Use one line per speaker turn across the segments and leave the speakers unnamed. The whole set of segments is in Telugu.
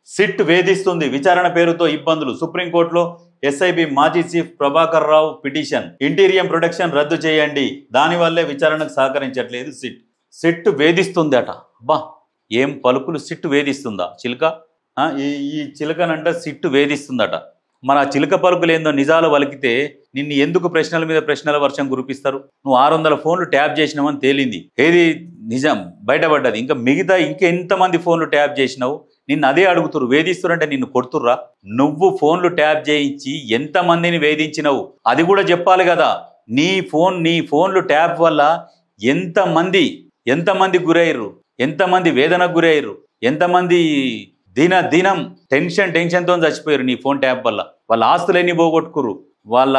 సిట్ వేధిస్తుంది విచారణ పేరుతో ఇబ్బందులు సుప్రీంకోర్టులో ఎస్ఐబి మాజీ chief Prabhakar Rao petition interim protection రద్దు చేయండి దానివల్లే విచారణకు సహకరించట్లేదు సిట్ వేధిస్తుందట బా ఏం పలుకులు సిట్ వేధిస్తుందా చిలుక ఈ చిలుకనంట సిట్ వేధిస్తుందట మరి ఆ చిలుక పలుకులు ఏందో నిజాలు వలికితే నిన్ను ఎందుకు ప్రశ్నల మీద ప్రశ్నల వర్షం కురిపిస్తారు నువ్వు 600 ఫోన్లు ట్యాప్ చేసినావని తేలింది ఏది నిజం బయటపడ్డది ఇంకా మిగతా ఇంకెంతమంది ఫోన్లు ట్యాప్ చేసినావు నిన్ను అదే అడుగుతురు వేధిస్తురంటే నిన్ను కొడుతుర్రా నువ్వు ఫోన్లు ట్యాప్ చేయించి ఎంతమందిని వేధించినవు అది కూడా చెప్పాలి కదా నీ ఫోన్లు ట్యాప్ వల్ల ఎంతమంది గురయ్యారు ఎంతమంది వేదనకు గురయ్యారు ఎంతమంది దినం టెన్షన్తో చచ్చిపోయారు నీ ఫోన్ ట్యాప్ వల్ల వాళ్ళ ఆస్తులన్నీ పోగొట్టుకురు వాళ్ళ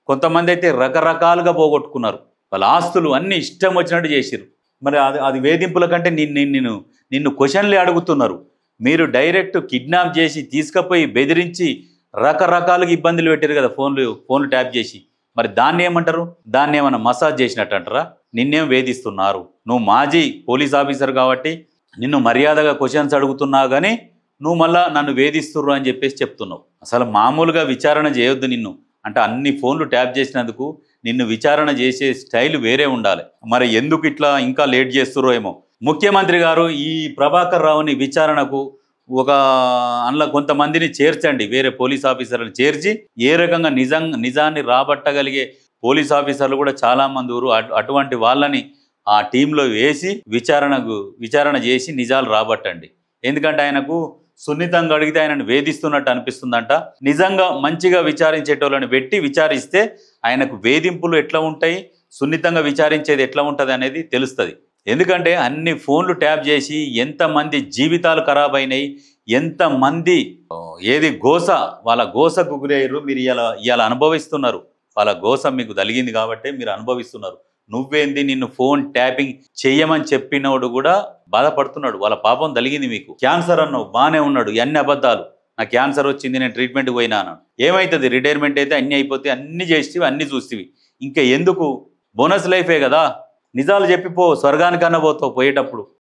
కొంతమంది అయితే రకరకాలుగా పోగొట్టుకున్నారు వాళ్ళ ఆస్తులు అన్ని ఇష్టం వచ్చినట్టు చేసిరు మరి అది వేధింపుల కంటే నిన్ను క్వశ్చన్లే అడుగుతున్నారు మీరు డైరెక్ట్ కిడ్నాప్ చేసి తీసుకుపోయి బెదిరించి రకరకాలుగా ఇబ్బందులు పెట్టారు కదా ఫోన్లు ట్యాప్ చేసి మరి దాన్ని ఏమంటారు దాన్ని ఏమన్నా మసాజ్ చేసినట్టు అంటారా నిన్నేం వేధిస్తున్నారు నువ్వు మాజీ పోలీస్ ఆఫీసర్ కాబట్టి నిన్ను మర్యాదగా క్వశ్చన్స్ అడుగుతున్నా కానీ నువ్వు మళ్ళా నన్ను వేధిస్తుర్రు అని చెప్పేసి చెప్తున్నావు అసలు మామూలుగా విచారణ చేయొద్దు నిన్ను అంటే అన్ని ఫోన్లు ట్యాప్ చేసినందుకు నిన్ను విచారణ చేసే స్టైల్ వేరే ఉండాలి మరి ఎందుకు ఇట్లా ఇంకా లేట్ చేస్తుర్రో ఏమో ముఖ్యమంత్రి గారు ఈ ప్రభాకర్ రావుని విచారణకు అందులో కొంతమందిని చేర్చండి వేరే పోలీస్ ఆఫీసర్లను చేర్చి ఏ రకంగా నిజాన్ని రాబట్టగలిగే పోలీస్ ఆఫీసర్లు కూడా చాలామంది అటువంటి వాళ్ళని ఆ టీంలో వేసి విచారణ చేసి నిజాలు రాబట్టండి ఎందుకంటే ఆయనకు సున్నితంగా అడిగితే ఆయనను వేధిస్తున్నట్టు అనిపిస్తుందంట నిజంగా మంచిగా విచారించేటోళ్ళని పెట్టి విచారిస్తే ఆయనకు వేధింపులు ఎట్లా ఉంటాయి సున్నితంగా విచారించేది ఎట్లా ఉంటుంది అనేది తెలుస్తుంది ఎందుకంటే అన్ని ఫోన్లు ట్యాప్ చేసి ఎంతమంది జీవితాలు ఖరాబ్ అయినాయి ఎంతమంది వాళ్ళ గోసకు గురయ్యారు మీరు ఇవాళ అనుభవిస్తున్నారు వాళ్ళ గోస మీకు తలిగింది కాబట్టి మీరు అనుభవిస్తున్నారు నువ్వేంది నిన్ను ఫోన్ ట్యాపింగ్ చెయ్యమని చెప్పినోడు కూడా బాధపడుతున్నాడు వాళ్ళ పాపం తలిగింది మీకు క్యాన్సర్ అన్నావు బాగానే ఉన్నాడు అన్ని అబద్ధాలు నాకు క్యాన్సర్ వచ్చింది నేను ట్రీట్మెంట్కి పోయినా అన్నాడు ఏమవుతుంది రిటైర్మెంట్ అయితే అన్నీ అయిపోతే అన్నీ చేస్తేవి అన్నీ చూస్తేవి ఇంకా ఎందుకు బోనస్ లైఫే కదా నిజాలు చెప్పిపో స్వర్గానికన్నా పోతావు పోయేటప్పుడు